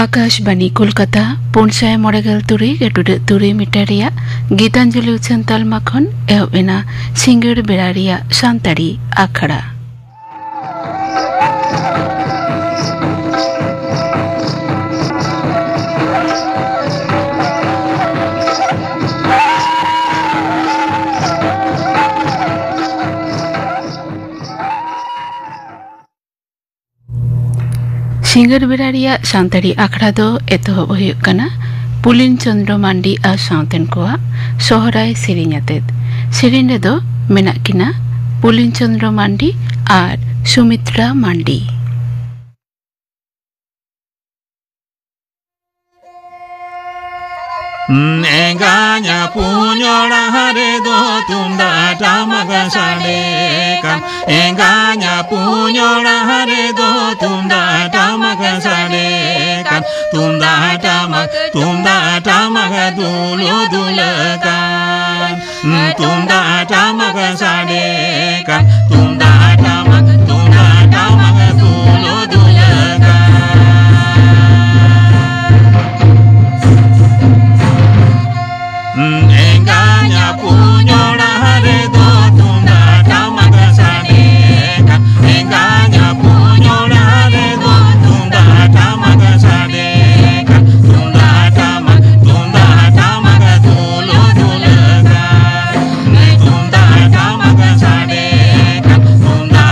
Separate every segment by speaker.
Speaker 1: आकाशवाणी कोलकाता पुनसाय मोड़ेगल तुरी गेटुडे तुरी मिटारिया गीतांजलि उछन तालमा खन एहबेना सिंगड़ बेड़ारिया सान्ताड़ी आखड़ा सिंगर बेड़ारिया सान्ताड़ी आखड़ा दो एतहब हुयुग कना पुलिन चंद्र मांडी आ साउतेन कोआ सोहराय सेरिंयातेद सेरिन रे दो मेना किना पुलिन चंद्र मांडी आर Sumitra Mandi
Speaker 2: Engaña puñola hare do tunda tamaga sade kan engaña puñola hare do tunda tamaga sade kan tunda tamaga dulu dulakan tunda tamaga sade kan tunda tamaga dulu dulakan engaña puñola hare do tunda tamaga sade kan engaña puñola hare do tunda tamaga sade kan tunda tamaga dulu dulakan tunda tamaga sade kan tunda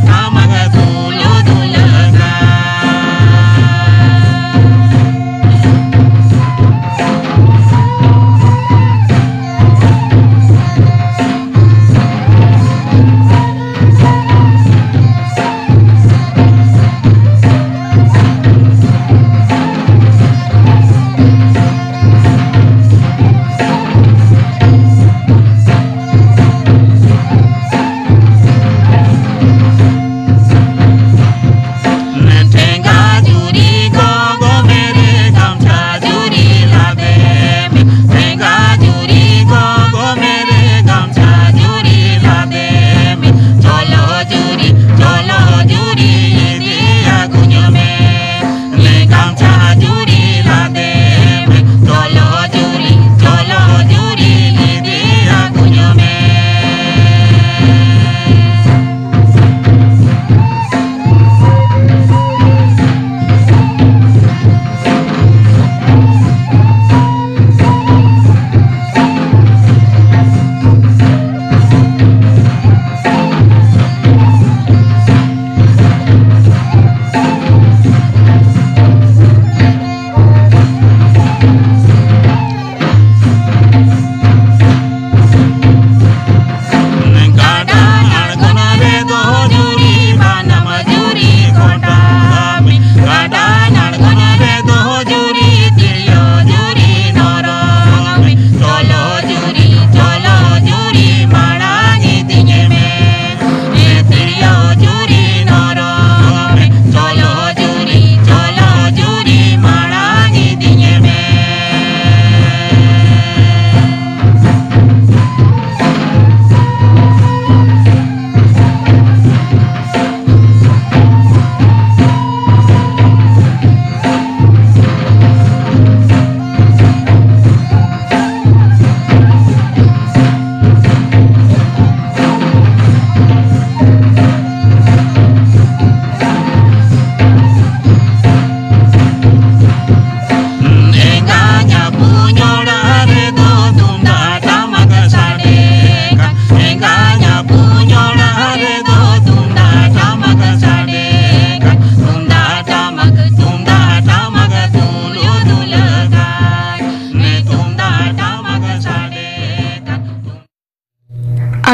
Speaker 2: tamaga dulu dulakan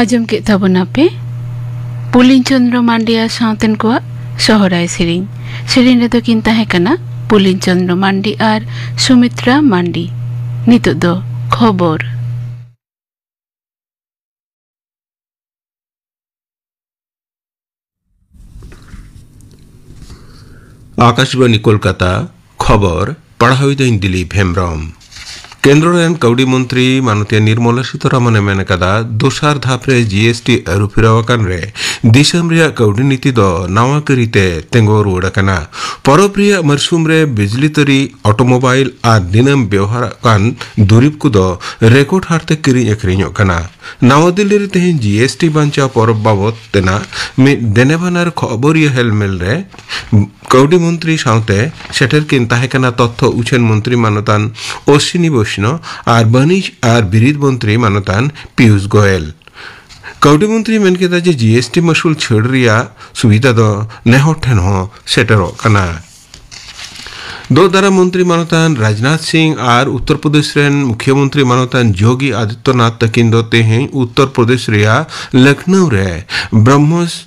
Speaker 2: आजम के तबना पे pooling चंद्र मांडिया साउतेन को Sohrai serine serine रे दो किन ताहे कना पुलिन चंद्र मांडी आर सुमित्रा मांडी नितो दो खबर
Speaker 3: आकाशवाणी कोलकाता खबर पढ़ाई दिन दिलीप हेम्ब्रम केंद्र रेन कौड़ी मंत्री मानतीय निर्मला सीतारमण मेन कदा दोसार धापरे जीएसटी अरुफिरावकान रे दिसम रिया कौड़ी नीति दो नवा करीते तेंगो रुड़ाकना परप्रिय मरसुम रे बिजली तरी ऑटोमोबाइल आ दिनम व्यवहार कान दुरीब को दो रेकॉर्ड हारते किरी अखरिño कना नवा दिल्ली रे तेहिं जीएसटी बांचा परब बाबत तेना मि देनेबानार खबरिया हेलमेल रे कौड़ी मंत्री साउते सेटर किन ताहेकना तथ्य उछेन मंत्री मानतान अश्विनी वैष्णव और बनिज और बिरिद मंत्री मानतान पीयूष गोयल कौड़ी मंत्री मेन केदा जे जीएसटी मसूल छड़ रिया सुविधा दो नेहो ठेन हो सेटरो कना दो दारा मंत्री मानतान राजनाथ सिंह और उत्तर प्रदेश रेन मुख्यमंत्री मानतान योगी आदित्यनाथ तकिन दो तेहें उत्तर प्रदेश रिया लखनऊ रे ब्रह्मोस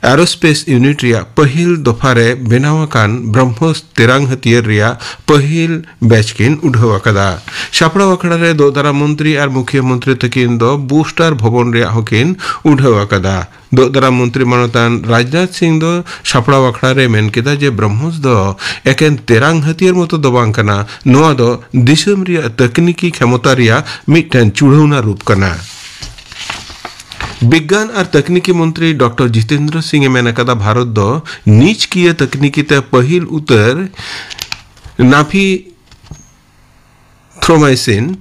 Speaker 3: एरोस्पेस यूनिट रिया पहिल दफारे बेनावाकान ब्रह्मोस तेरांग हथियार रिया पहिल बैचकिन उठावाकदा सापड़ा वाकड़ा रे दो दारा मंत्री और मुख्यमंत्री तकिन दो बूस्टर भवन रिया होकिन उठावाकदा दो दारा मंत्री मानतान राजनाथ सिंह दो सापड़ा वाकड़ा रे मेन केदा जे ब्रह्मोस दो एकेन तेरांग हथियार मतो दो बांकना नोआ दो दिसम रिया तकनीकी क्षमता रिया मिटन चुढ़ौना रूप कना विज्ञान और तकनीकी मंत्री डॉक्टर जितेंद्र सिंह मेन कदा भारत दो नीच किए तकनीकी ते पहिल उतर नाफी थ्रोमाइसिन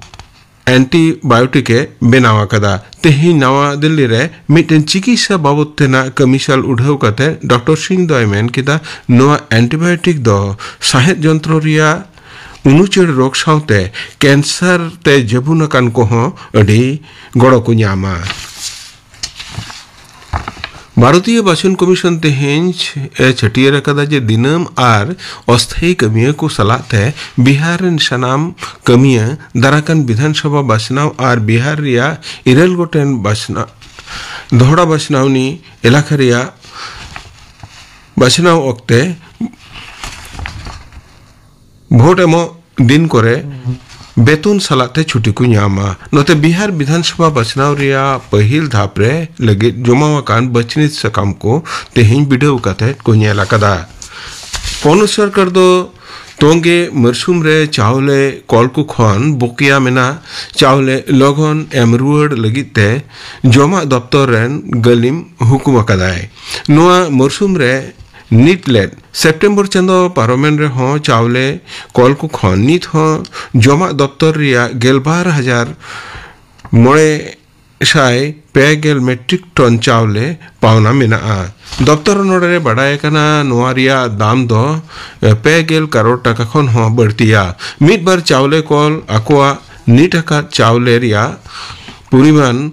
Speaker 3: एंटीबायोटिक बेनावा कदा तेही नवा दिल्ली रे मिटन चिकित्सा बाबत तेना कमिशल उठाव कते डॉक्टर सिंह दो मेन किदा नोआ एंटीबायोटिक दो साहेद जंत्र रिया उनुचेड़ रोग साउते कैंसर ते जबुन कान को हो अडी गड़ो को न्यामा भारतीय बासन कमीशन तेहेंज छटियर कदा जे दिनम आर अस्थायी कमिया को सलाते बिहार सनाम कमिया दाराकान विधानसभा बासनाव आर बिहार रिया इरल गोटेन बासना दोहड़ा बासनावनी इलाका रिया बासनाव ओक्ते भोट एमो दिन करे बेतन सलाते छुट्टी को न्यामा नोते बिहार विधानसभा बचनाव रिया पहिल धापरे लगे जमावाकान बचनित सकाम को तेहिं बिडव कते को न्याला कदा पौन सरकार दो तोंगे मरसुम रे चावले कॉलकु खन बोकिया मेना चावले लगन एमरुअड लगिते जमा दफ्तर रेन गलिम हुकुम कदाय नोआ मरसुम रे नीटलेट सेप्टेम्बर चंदो पार्लियामेंट रे हो चावले कॉल को खन नीत हो जमा दफ्तर रिया 11,000 मोड़े शाय पेगेल मेट्रिक टन चावले पावना मेना दफ्तर नोडरे बड़ाए कना नोआरिया दाम दो पेगेल करोड़ टका खन हो बढ़तिया मिट बार चावले कॉल अकोआ नीट का चावले रिया परिमाण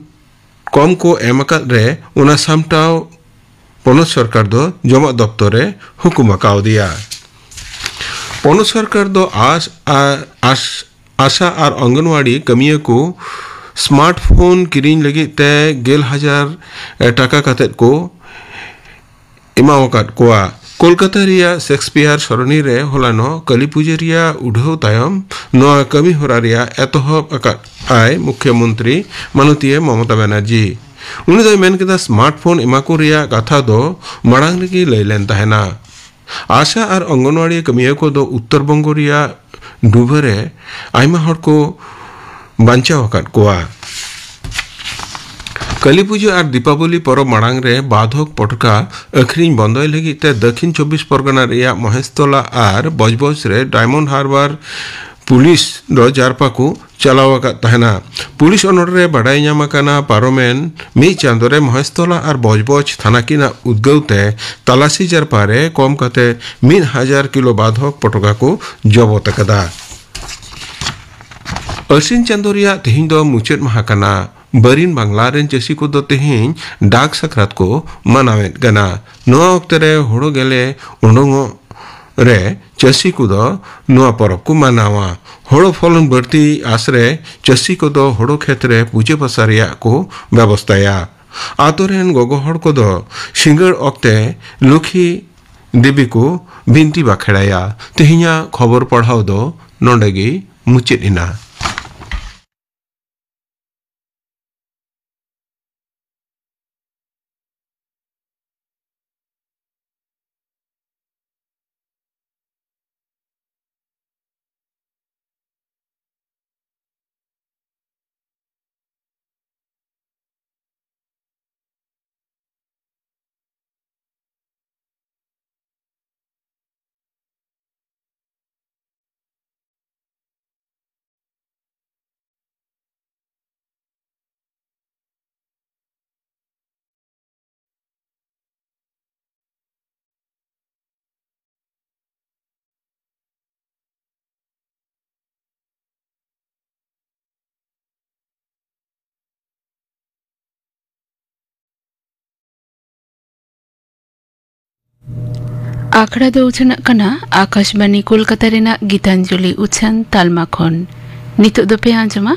Speaker 3: कम को एमका रे उना सामटाव पौन सरकार दो जमा दफ्तरे हुकुम काव दिया पौन सरकार दो आशा और आंगनवाड़ी कमिया को स्मार्टफोन किरीन लगी ते 11,000 टका कतेत को इमावकात कोआ कोलकाता रिया शेक्सपियर सरणी रे होलानो कली पूजा रिया उढ़व तायम नोआ कमी होरा रिया एतहब अकात आय मुख्यमंत्री माननीय ममता बनर्जी उन्हें दो मेन केदा स्मार्टफोन इमाको रिया कथा दो मड़ांग की लैलेन तहना आशा और अंगनवाड़ी कमिया को दो उत्तर बंगो रिया डुबरे आयमा हर को बांचाव अकात कोआ कली पूजा और दीपावली पर्व मड़ांग रे बाधक पटका अखरीन बंदोय लगी ते दक्षिण 24 परगना रिया महेशतला और बजबज रे डायमंड हार्बर पुलिस दो जारपा को चलावा तहना पुलिस अनोरे बड़ाई नामाकाना पारोमेन मी चांदोरे महेशतला और बजबज थाना किना उद्गौते तलाशी जारपारे कम कते 1,000 किलो बाधक पटका को जबत कदा अश्विन चांदोरिया तेहिं दो मुचेद महाकाना बरीन बांग्ला रेन चसी को दो तेहिं डाक सक्रात को मनावेत गना नोआ ओक्तरे होड़ो गेले उंडोंगो रे चसी को दो नोआ परब को मनावा होड़ो फलन बढ़ती आश्रे चसी को दो होड़ो क्षेत्रे पूजे पसारिया को व्यवस्थाया आतोरेन गोगो हड़ को दो सिंगड़ ओक्ते लुखी देवी को बिनती बाखेड़ाया तेहिया खबर पढ़ाओ दो नोंडेगी मुचेद इना।
Speaker 2: आखड़ा दो उछना कना आकाशवाणी कोलकाता रेना गीतांजलि उछन तालमा खन नितो दो पे आंजमा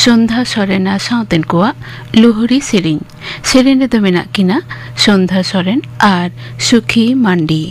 Speaker 2: संध्या सोरेना साउतेन कोआ लुहुरी सेरेन रे दो मेना किना संध्या सोरेन आर सुखी मांडी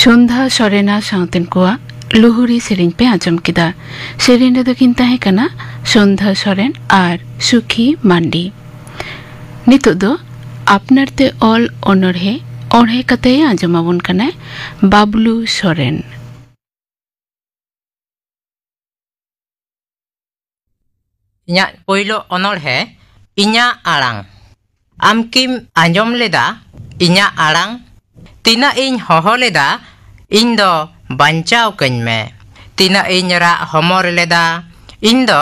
Speaker 2: संध्या सोरेना साउतेन कोआ लुहुरी सेरेन पे आजम किदा सेरेन रे दो किन ताहे कना संध्या सोरेन आर सुखी मांडी नितो दो आपनार ते ऑल ऑनरहे ऑनहे कते आजम आबोन कना बाबलू सोरेन
Speaker 4: इन्या पोइलो ऑनरहे इन्या आड़ांग आमकिम आंजम लेदा इन्या आड़ांग तीना इन होहो लेदा इन दो बंचाव कन में तीना इन रा हमर लेदा इन दो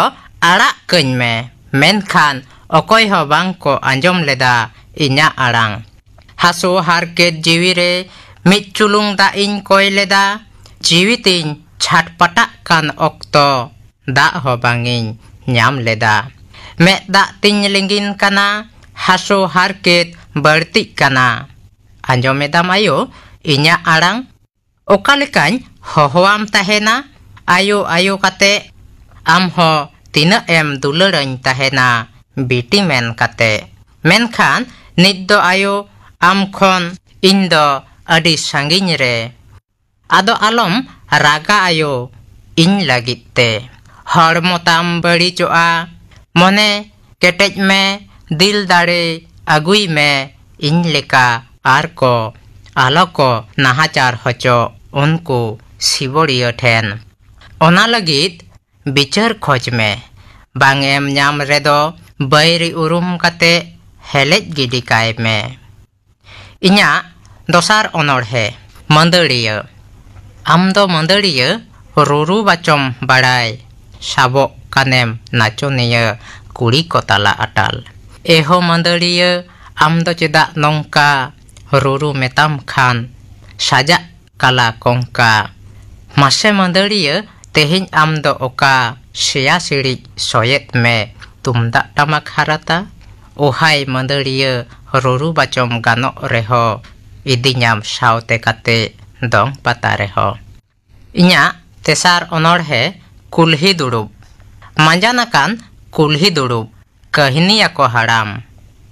Speaker 4: आड़ा कन में मेनखान अकोय हो बांग को आंजम लेदा इन्या आड़ांग हासो हारकेट जीवी रे मिट चुलुंग दा इन कोय लेदा जीवी तीन छाटपटा कान ओक्तो दा हो बांगिन ᱧᱟᱢ ᱞᱮᱫᱟ ᱢᱮᱫ ᱫᱟᱜ ᱛᱤᱧ ᱞᱤᱸᱜᱤᱱ ᱠᱟᱱᱟ ᱦᱟᱥᱳ ᱦᱟᱨᱠᱮᱛ ᱵᱟᱹᱲᱛᱤᱜ ᱠᱟᱱᱟ ᱟᱸᱡᱚᱢᱮᱫᱟᱢ ᱟᱭᱳ ᱤᱧᱟᱹᱜ ᱟᱲᱟᱝ ᱚᱠᱟ ᱞᱮᱠᱟᱧ ᱦᱚᱦᱚᱣᱟᱢ ᱛᱟᱦᱮᱱᱟ ᱟᱭᱳ ᱟᱭᱳ ᱠᱟᱛᱮ ᱟᱢ ᱦᱚᱸ ᱛᱤᱱᱟᱹᱜ ᱮᱢ ᱫᱩᱞᱟᱹᱲᱟᱹᱧ ᱛᱟᱦᱮᱱᱟ ᱵᱤᱴᱤ ᱢᱮᱱ ᱠᱟᱛᱮ ᱢᱮᱱᱠᱷᱟᱱ ᱱᱤᱛ ᱫᱚ ᱟᱭᱳ ᱟᱢ ᱠᱷᱚᱱ ᱤᱧ ᱫᱚ ᱟᱹᱰᱤ ᱥᱟᱺᱜᱤᱧ ᱨᱮ ᱟᱫᱚ ᱟᱞᱚᱢ raga ayo इन लगित ते हड़मोताम बड़ी चोआ मने केटेज में दिल दाड़े अगुई में इन लेका आर को आलो को नाहाचार हचो उनको सिबोड़ियो ठेन ओना लगित बिचार खोज में बांगेम न्याम रेदो बैरी उरुम कते हेलेज गिडिकाय में इन्या दोसार ओनोर है मंदड़िया आमदो मंदड़िया रुरु बाचम बाड़ाय साबो कानेम नाचोनिया कुड़ी को ताला अटाल एहो मंदड़िया आमदो चेदा नोंका रुरु मेताम खान साजा काला कोंका मासे मंदड़िया तेहिं आमदो ओका सिया सिड़ी सोयत में तुमदा टमक हाराता ओहाय मंदड़िया रुरु बाचम गानो रेहो इदिन्याम सावते काते दोंग पता रेहो इन्या तेसार ओनोर है कुल्ही दुड़ुब मांजानाकान कुल्ही दुड़ुब कहनिया को हड़ाम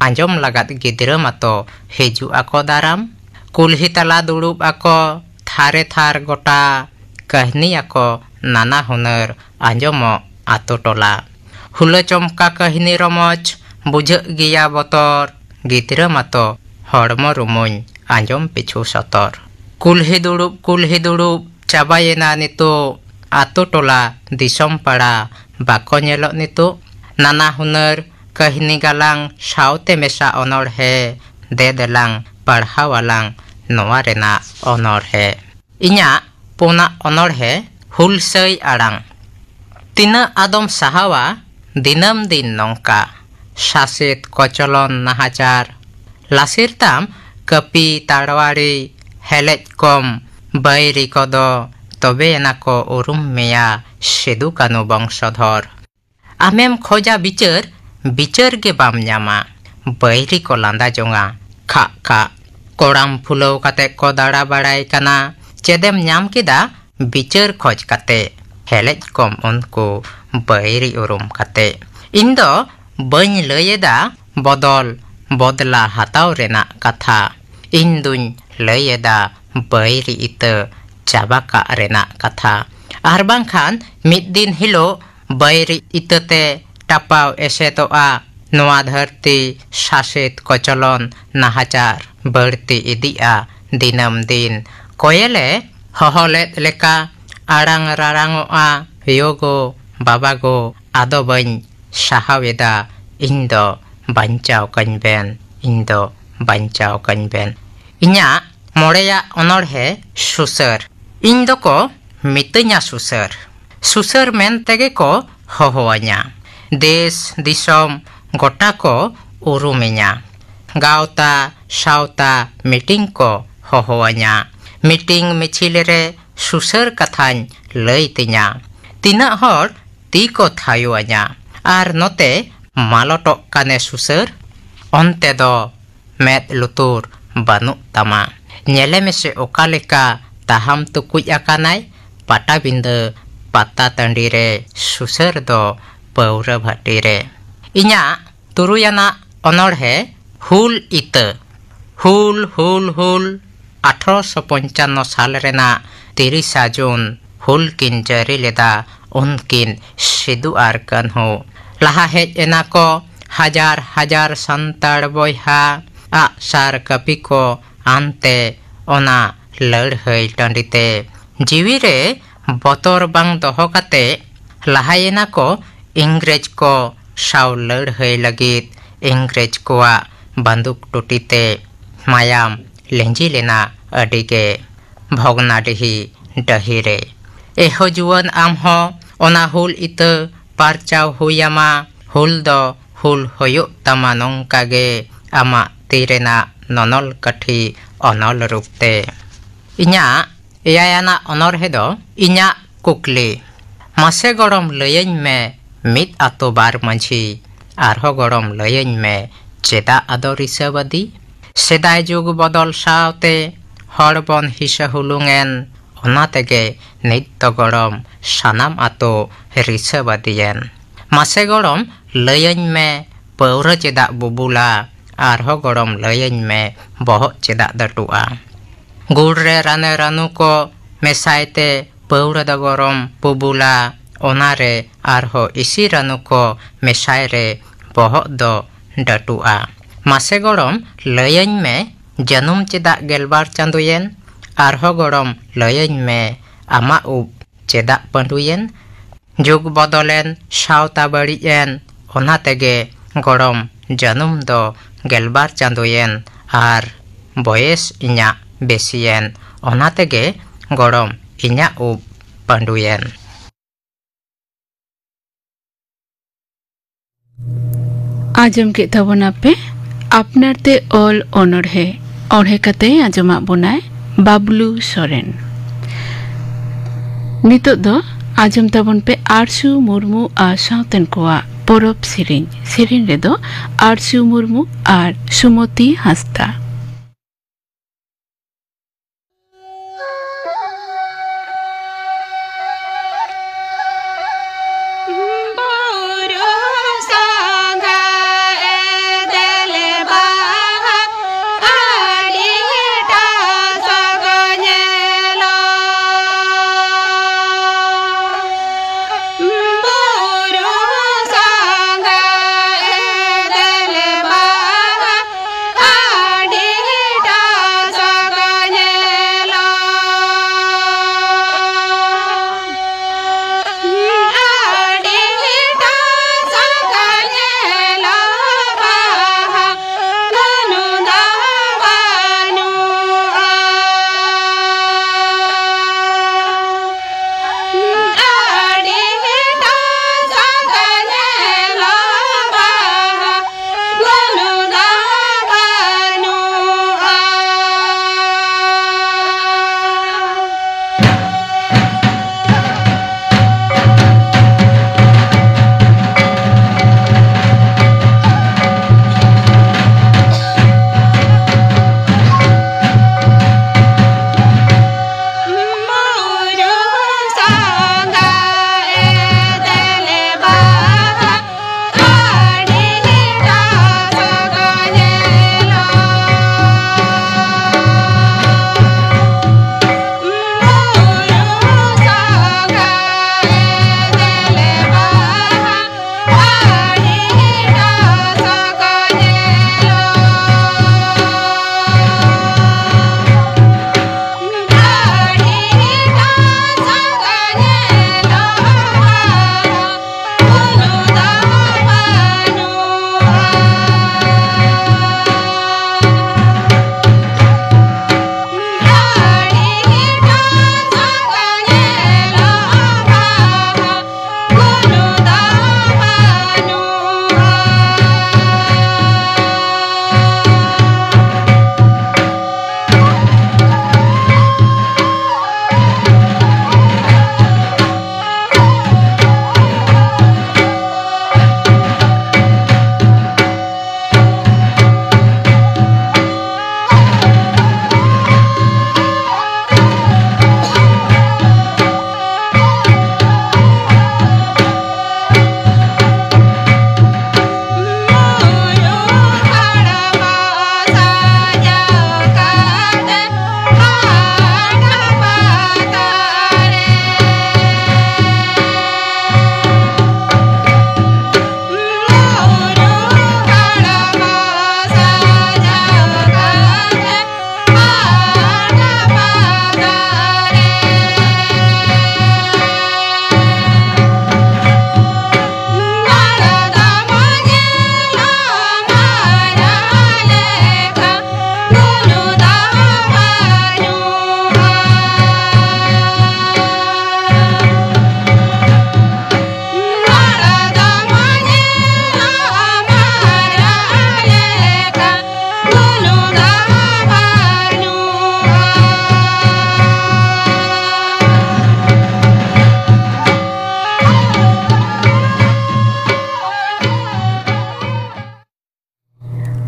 Speaker 4: आंजम लगात गिद्रा मातो हेजु आको दाराम कुल्ही तला दुड़ुब आको थारे थार गोटा कहनिया को नाना हुनर आंजमो आतो टोला हुलो चमका कहनी रमच बुझ गिया बतर गिद्रा मातो हड़मो रुमुन आंजम पिछु सतर कुल्ही दुड़ुब चाबायेना नितो आतो टोला दिसम पाड़ा बाको नेलो नितो नाना हुनर कहनी गालांग सावते मेसा ओनोर है दे देलांग पढ़ावालांग नोआ रेना ओनोर है इन्या पोना ओनोर है हुलसई आड़ांग तीना आदम साहावा दिनम दिन नोंका सासेत कोचलन नाहाचार लासिरताम कपी ताड़वाड़ी हेलेज कम बैरी कोदो तबे एनाको उरुम मेया सिदु कानु वंशधर आमेम खोजा बिचार के बाम न्यामा बैरी को लांदा जोंगा खा खा कोड़ाम फुलो काते को दाड़ा बाड़ाई काना चेदेम न्याम किदा बिचार खोज काते हेलेज कम उनको बैरी उरुम काते इंदो बन लयेदा बदला हाताव रेना कथा इंदुन लयेदा बैरी इत चाबाका रेना कथा आर बांखान मिद दिन हिलो बैरी इतते टापाव एसेतोआ नोआ धरती सासेत कोचलन नाहाचार बढ़ती इदिया दिनम दिन कोयले हहलेत लेका आड़ांग रारांगोआ योगो बाबागो आदो बन साहावेदा इंदो बांचाव कनबेन इन्या मोड़ेया ओनोर है सुसर इंदो को मितन्या सुसर मेन तेगे को होहोवान्या देश दिसोम गोटा को उरुमेन्या गावता सावता मीटिंग को होहोवान्या मीटिंग मिछिल रे सुसर कथान लई तिन्या तीना हर ती को थायुवान्या आर नोते मालोटो काने सुसर onte do med lutur banu tama nyele mese okaleka taham tukuy akanay pata binde pata tandire susar do paura bhatire inya turuyana onor he hul ite hul 1855 साल रेना 30 जून हुल किन जरी लेदा उनकिन सिदु आर कन्हु लाहा हेज एना को हजार संताड़ बोहा आ सार कपी को आनते ओना लड़हई टंडीते जीवी रे बतर बांग दोहो काते लाहायेना को इंग्रेज को साव लड़हई लगित इंग्रेज कोआ बंदूक टूटीते मायाम लेंजी लेना अडिगे भोगनाडिही डहिरे एहो जुवन आम हो ओना हुल इत पारचाव हुयामा हुल दो हुल होयो तमा नोंकागे आमा तीरेना ननल कठी अनल रुपते इन्या एयाना अनर हेदो इन्या कुकली मासे गरम लयन में मित आतो बार मंझी आरहो गरम लयन में चेदा आदो रिसबदी सेदाय जुग बदल सावते हड़बन हिसा हुलुंगेन ओना तेगे नित्य गरम सानाम आतो रिसबदियेन मासे गरम लयन में पौर चेदा बुबुला आरहो गरम लयन में बहो चेदा दटुआ गुड़ रे राने रानू को मेसायते paura da gorom pubula onare arho isi ranu ko mesai re bohok do datua. Mase gorom layain me janum cedak gelbar canduyen arho gorom layain me ama ub cedak panduyen jug bodolen sauta bariyen ona tege gorom janum do gelbar canduyen ar boyes inya besien ona tege gorom inya ub panduyen.
Speaker 2: आजम के तबना पे अपनार ते all ऑनढ़े ऑढ़े कते आजमा बनाए बाबलू सोरेन नितो दो आजम तबन पे आरसू मुर्मू आ सावतन कोआ परब सिरिन रे दो आरसू मुर्मू आर सुमति हांसदा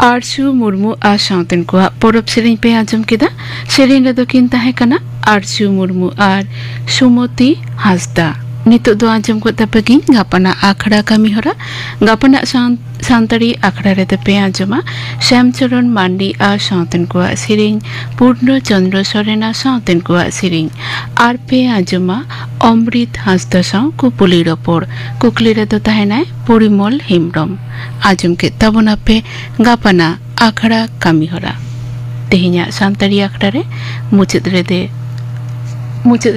Speaker 2: आरसू मुर्मू आ सावतन को परब सेरें पे आजम केदा सेरें रे दो किन ताहे कना आरसू मुर्मू आर Sumati Hansda. Nituk do ajam ko tapagin gapana akhड़ा kami hora gapana santari akhड़ा re tape ajama Shyamcharan Mandi a sauten ko siring Purno Chandra Sorena sauten ko siring arpe ajama Amrit Hasda saw ko pulir opor kuklira do tahenai Porimol Himrom ajam ke tabona pe gapana akhड़ा kami hora tehinya santari akhड़ा re muchit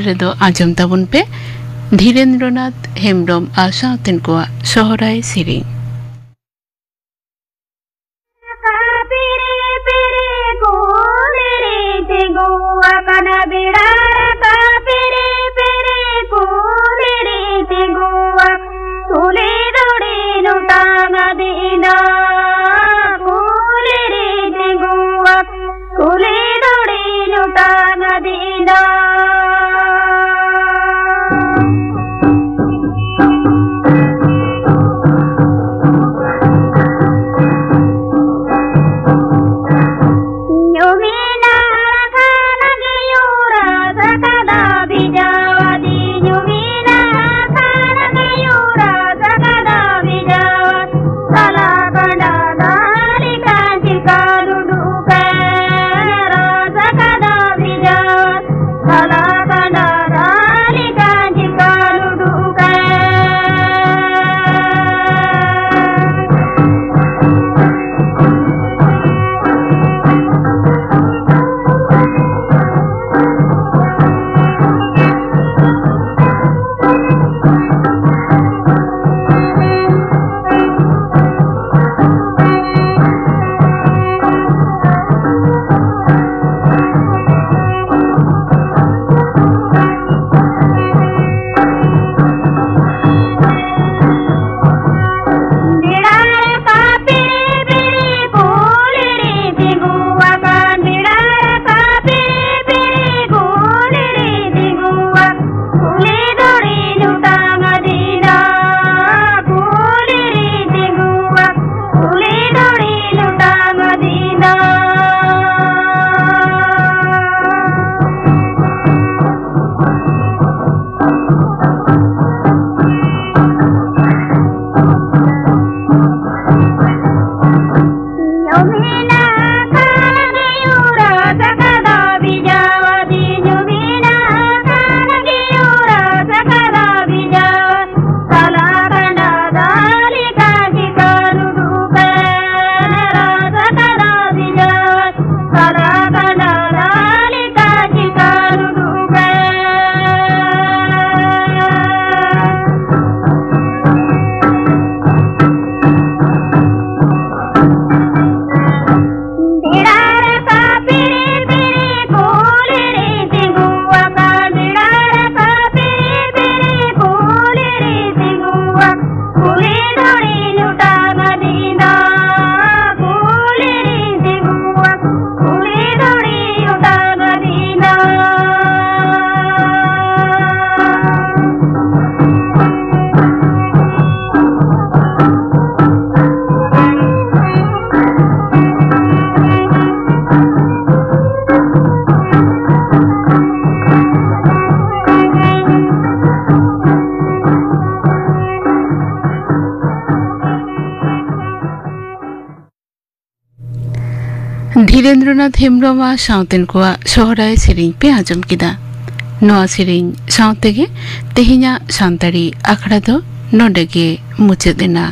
Speaker 2: re do ajam tabun pe Dhirendranath Hembrom आशा तिनको सोहराय सिरिंग धीरेन्द्रनाथ हेम्ब्रम साउतेन को सोहराय सेरिंग पे आजम किदा नोआ सेरिंग साउते गे तेहिना सांतारी आखड़ा दो नोडे गे मुचे देना।